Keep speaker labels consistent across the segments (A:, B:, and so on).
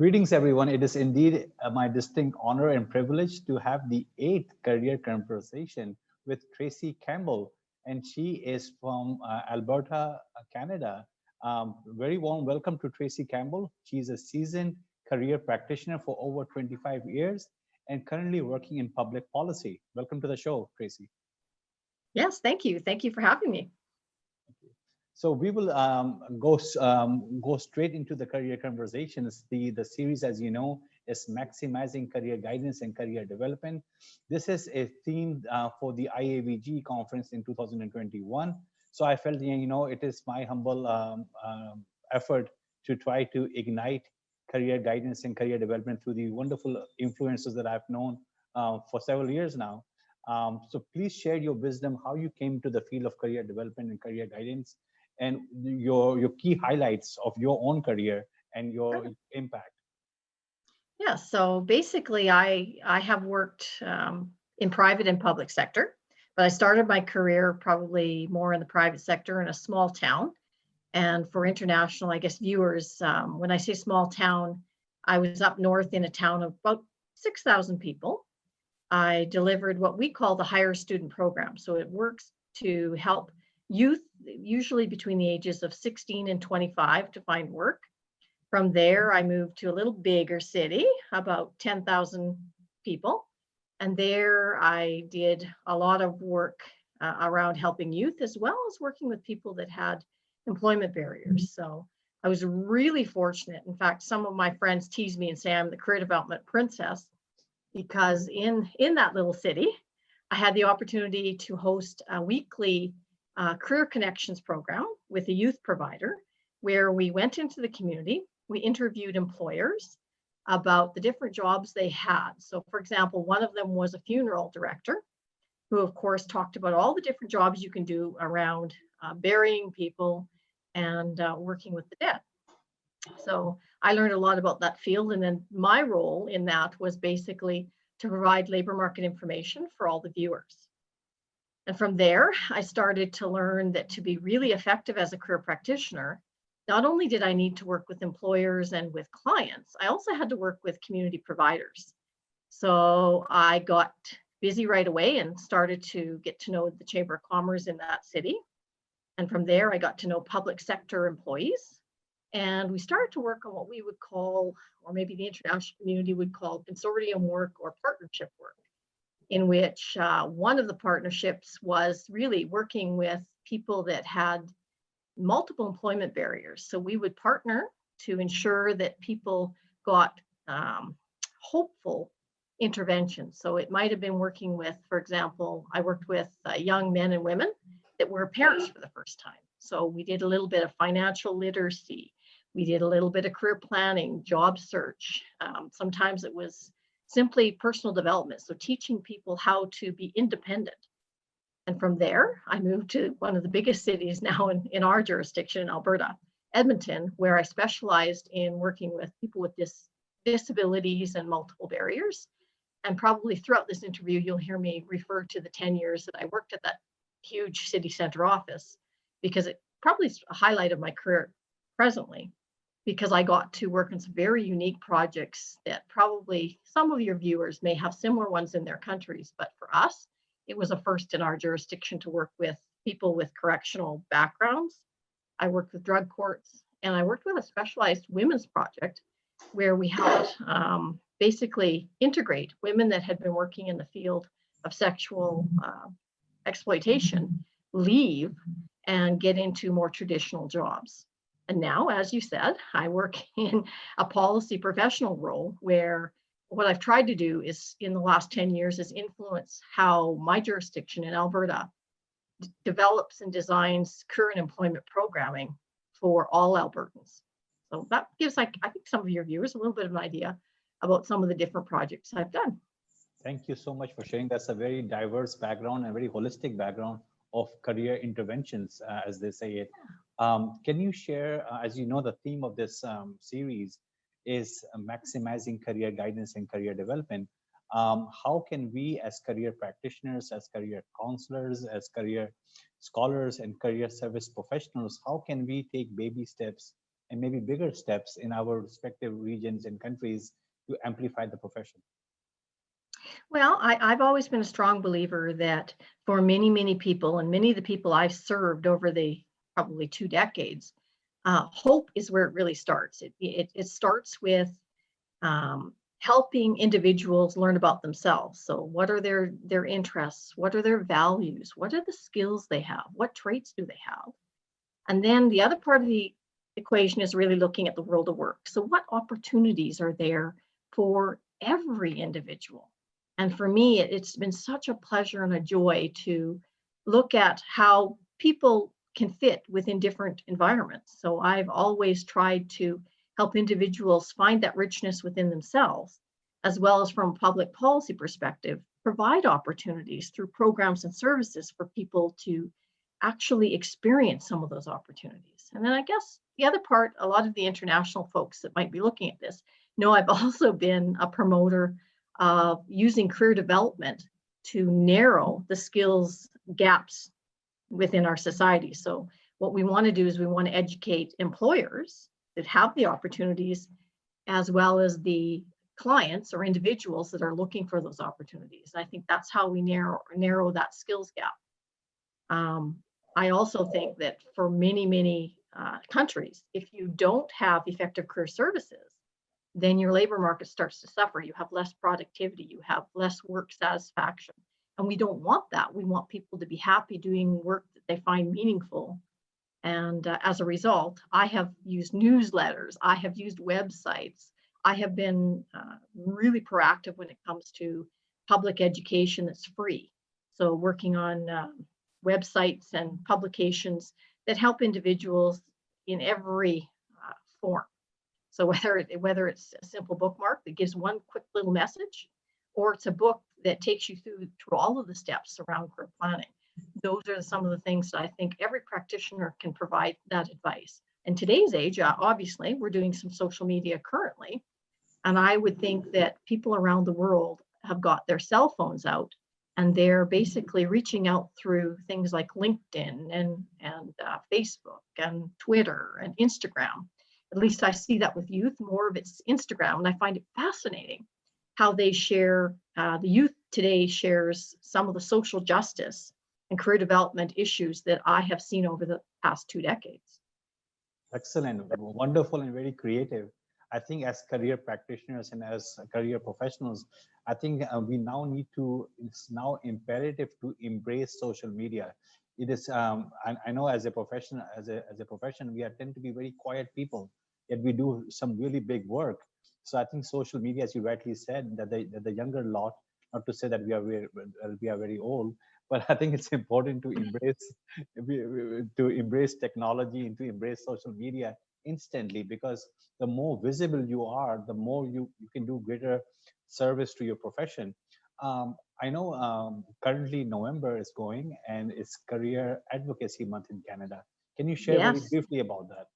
A: Greetings, everyone. It is indeed my distinct honor and privilege to have the 8th career conversation with Tracey Campbell, and she is from Alberta, Canada. Very warm welcome to Tracey Campbell. She's a seasoned career practitioner for over 25 years and currently working in public policy. Welcome to the show, Tracey.
B: Yes, thank you. Thank you for having me.
A: So we will go straight into the career conversations. The series, as you know, is maximizing career guidance and career development. This is a theme for the IAVG conference in 2021. So I felt, it is my humble effort to try to ignite career guidance and career development through the wonderful influencers that I've known for several years now. So please share your wisdom, how you came to the field of career development and career guidance, and your key highlights of your own career and your impact.
B: Yeah, so basically I have worked in private and public sector, but I started my career probably more in the private sector in a small town. And for international, I guess, viewers, when I say small town, I was up north in a town of about 6,000 people. I delivered what we call the higher student program. So it works to help youth, usually between the ages of 16 and 25, to find work. From there, I moved to a little bigger city, about 10,000 people. And there I did a lot of work around helping youth, as well as working with people that had employment barriers. So I was really fortunate. In fact, some of my friends tease me and say I'm the career development princess, because in that little city, I had the opportunity to host a weekly career connections program with a youth provider, where we went into the community, we interviewed employers about the different jobs they had. So for example, one of them was a funeral director, who of course talked about all the different jobs you can do around burying people and working with the dead. So I learned a lot about that field. And then my role in that was basically to provide labor market information for all the viewers. And from there, I started to learn that to be really effective as a career practitioner, not only did I need to work with employers and with clients, I also had to work with community providers. So I got busy right away and started to get to know the Chamber of Commerce in that city. And from there, I got to know public sector employees. And we started to work on what we would call, or maybe the international community would call, consortium work or partnership work, in which one of the partnerships was really working with people that had multiple employment barriers. So we would partner to ensure that people got hopeful interventions. So it might have been working with, for example, I worked with young men and women that were parents for the first time. So we did a little bit of financial literacy. We did a little bit of career planning, job search. Sometimes it was simply personal development. So teaching people how to be independent. And from there, I moved to one of the biggest cities now in our jurisdiction, Alberta, Edmonton, where I specialized in working with people with disabilities and multiple barriers. And probably throughout this interview, you'll hear me refer to the 10 years that I worked at that huge city center office, because it probably is a highlight of my career presently, because I got to work on some very unique projects that probably some of your viewers may have similar ones in their countries. But for us, it was a first in our jurisdiction to work with people with correctional backgrounds. I worked with drug courts, and I worked with a specialized women's project where we helped basically integrate women that had been working in the field of sexual exploitation, leave and get into more traditional jobs. And now, as you said, I work in a policy professional role, where what I've tried to do is, in the last 10 years, is influence how my jurisdiction in Alberta develops and designs current employment programming for all Albertans. So that gives, I think, some of your viewers a little bit of an idea about some of the different projects I've done.
A: Thank you so much for sharing. That's a very diverse background and very holistic background of career interventions, as they say it. Can you share, as you know, the theme of this series is maximizing career guidance and career development. How can we as career practitioners, as career counselors, as career scholars and career service professionals, how can we take baby steps and maybe bigger steps in our respective regions and countries to amplify the profession?
B: Well, I've always been a strong believer that for many, many people, and many of the people I've served over the probably 2 decades, hope is where it really starts. It starts with helping individuals learn about themselves. So what are their interests? What are their values? What are the skills they have? What traits do they have? And then the other part of the equation is really looking at the world of work. So what opportunities are there for every individual? And for me, it's been such a pleasure and a joy to look at how people can fit within different environments. So I've always tried to help individuals find that richness within themselves, as well as from a public policy perspective, provide opportunities through programs and services for people to actually experience some of those opportunities. And then I guess the other part, a lot of the international folks that might be looking at this know I've also been a promoter of using career development to narrow the skills gaps within our society. So what we want to do is we want to educate employers that have the opportunities, as well as the clients or individuals that are looking for those opportunities. I think that's how we narrow that skills gap. I also think that for many, many countries, if you don't have effective career services, then your labor market starts to suffer. You have less productivity, you have less work satisfaction. And we don't want that. We want people to be happy doing work that they find meaningful. And as a result, I have used newsletters, I have used websites, I have been really proactive when it comes to public education that's free. So working on websites and publications that help individuals in every form. So whether it's a simple bookmark that gives one quick little message, or it's a book that takes you through all of the steps around career planning. Those are some of the things that I think every practitioner can provide that advice. In today's age, obviously, we're doing some social media currently, and I would think that people around the world have got their cell phones out, and they're basically reaching out through things like LinkedIn and Facebook and Twitter and Instagram. At least I see that with youth. More of it's Instagram, and I find it fascinating how they share. The youth today shares some of the social justice and career development issues that I have seen over the past 2 decades.
A: Excellent, wonderful, and very creative. I think as career practitioners and as career professionals, I think we now need to, it's now imperative to embrace social media. It is, I know as a profession, as a profession, we tend to be very quiet people, yet we do some really big work. So I think social media, as you rightly said, that the younger lot, not to say that we are very old, but I think it's important to embrace technology and to embrace social media instantly, because the more visible you are, the more you can do greater service to your profession. I know currently November is going and it's Career Advocacy Month in Canada. Can you share very briefly about that?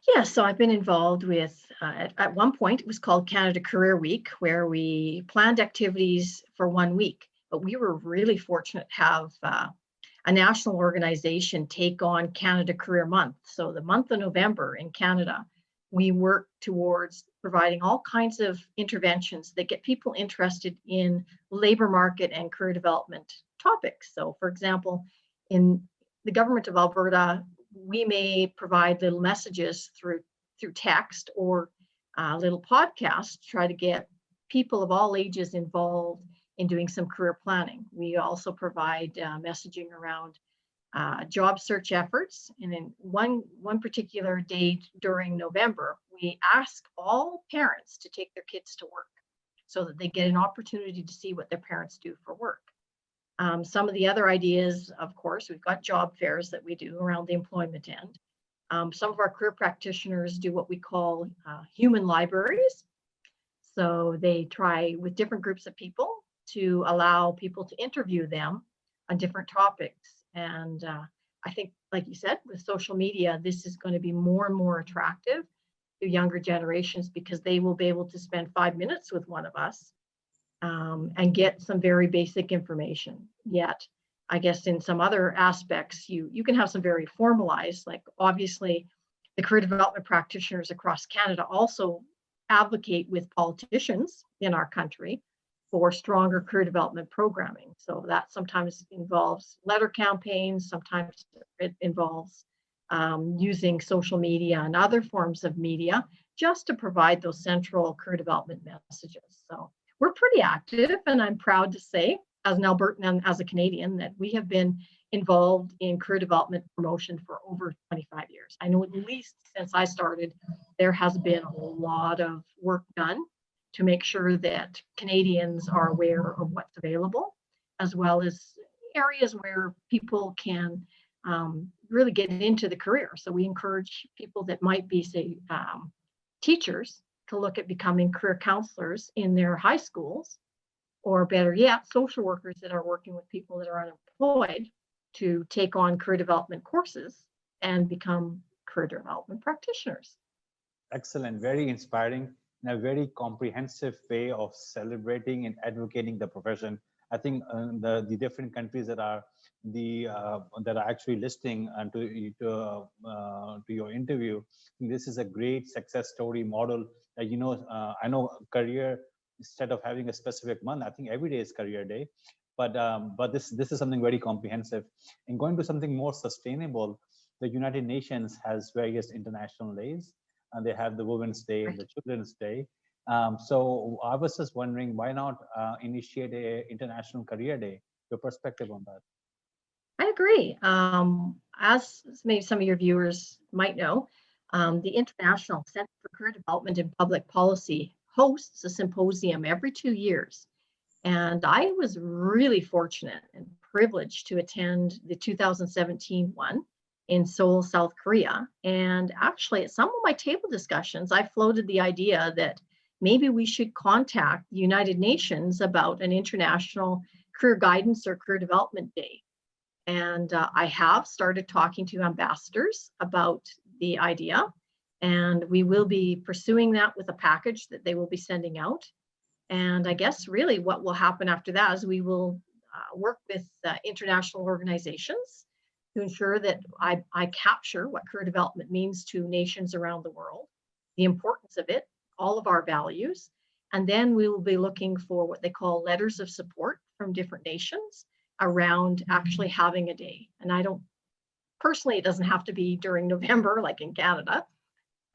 B: Yes, so I've been involved with, at one point, it was called Canada Career Week, where we planned activities for 1 week. But we were really fortunate to have a national organization take on Canada Career Month. So the month of November in Canada, we work towards providing all kinds of interventions that get people interested in labor market and career development topics. So for example, in the government of Alberta, we may provide little messages through text or little podcasts to try to get people of all ages involved in doing some career planning. We also provide messaging around job search efforts. And in one particular day during November, we ask all parents to take their kids to work so that they get an opportunity to see what their parents do for work. Some of the other ideas, of course, we've got job fairs that we do around the employment end. Some of our career practitioners do what we call human libraries. So they try with different groups of people to allow people to interview them on different topics. And I think, like you said, with social media, this is going to be more and more attractive to younger generations because they will be able to spend 5 minutes with one of us and get some very basic information. Yet, I guess in some other aspects, you can have some very formalized, like obviously the career development practitioners across Canada also advocate with politicians in our country for stronger career development programming. So that sometimes involves letter campaigns, sometimes it involves using social media and other forms of media just to provide those central career development messages. So we're pretty active, and I'm proud to say, as an Albertan and as a Canadian, that we have been involved in career development promotion for over 25 years. I know at least since I started, there has been a lot of work done to make sure that Canadians are aware of what's available, as well as areas where people can really get into the career. So we encourage people that might be, say, teachers to look at becoming career counselors in their high schools, or better yet, social workers that are working with people that are unemployed to take on career development courses and become career development practitioners.
A: Excellent, very inspiring, and a very comprehensive way of celebrating and advocating the profession. I think the different countries that are actually listening to your interview, this is a great success story model. I know career, instead of having a specific month, I think every day is career day. But this is something very comprehensive. And going to something more sustainable, the United Nations has various international days, and they have the Women's Day and the Children's Day. So I was just wondering, why not initiate an International Career Day? Your perspective on that?
B: I agree. As maybe some of your viewers might know, the International Center for Career Development and Public Policy hosts a symposium every 2 years. And I was really fortunate and privileged to attend the 2017 one in Seoul, South Korea. And actually, at some of my table discussions, I floated the idea that maybe we should contact the United Nations about an International Career Guidance or Career Development Day. And I have started talking to ambassadors about the idea, and we will be pursuing that with a package that they will be sending out. And I guess really what will happen after that is we will work with international organizations to ensure that I capture what career development means to nations around the world, the importance of it, all of our values. And then we will be looking for what they call letters of support from different nations around actually having a day. And I don't, personally, it doesn't have to be during November like in Canada,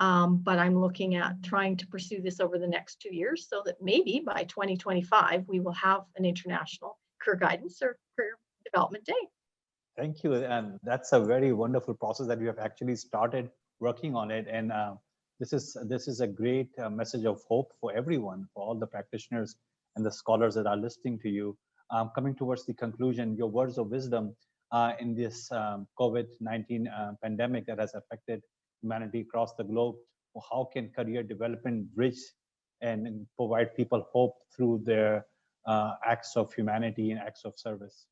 B: but I'm looking at trying to pursue this over the next 2 years so that maybe by 2025, we will have an International Career Guidance or Career Development Day.
A: Thank you. And that's a very wonderful process that you have actually started working on it. And this is a great message of hope for everyone, for all the practitioners and the scholars that are listening to you. Coming towards the conclusion, your words of wisdom in this COVID-19 pandemic that has affected humanity across the globe. How can career development bridge and provide people hope through their acts of humanity and acts of service?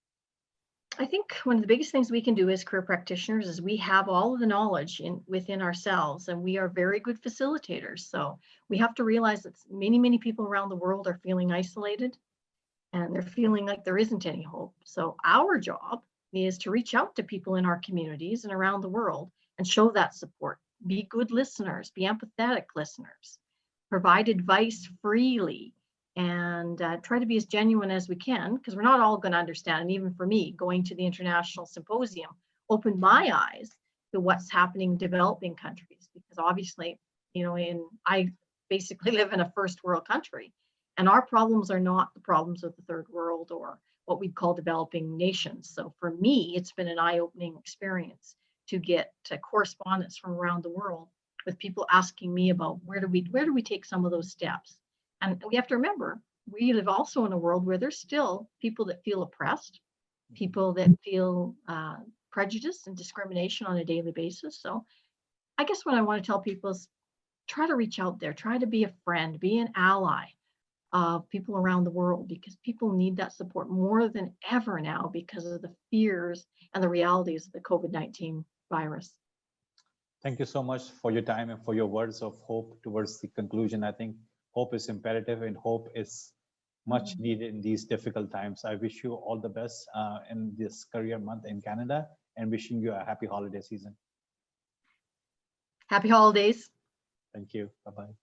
B: I think one of the biggest things we can do as career practitioners is we have all of the knowledge within ourselves, and we are very good facilitators. So we have to realize that many people around the world are feeling isolated, and they're feeling like there isn't any hope. So our job is to reach out to people in our communities and around the world and show that support. Be good listeners, be empathetic listeners, provide advice freely, and try to be as genuine as we can, because we're not all going to understand. And even for me, going to the International Symposium opened my eyes to what's happening in developing countries, because obviously, I basically live in a first world country, and our problems are not the problems of the third world or what we call developing nations. So for me, it's been an eye-opening experience to get correspondence from around the world with people asking me about where do we take some of those steps. And we have to remember, we live also in a world where there's still people that feel oppressed, people that feel prejudice and discrimination on a daily basis. So I guess what I want to tell people is try to reach out there, try to be a friend, be an ally of people around the world, because people need that support more than ever now because of the fears and the realities of the COVID-19 virus.
A: Thank you so much for your time and for your words of hope towards the conclusion. I think hope is imperative, and hope is much needed in these difficult times. I wish you all the best in this career month in Canada, and wishing you a happy holiday season.
B: Happy holidays.
A: Thank you. Bye-bye.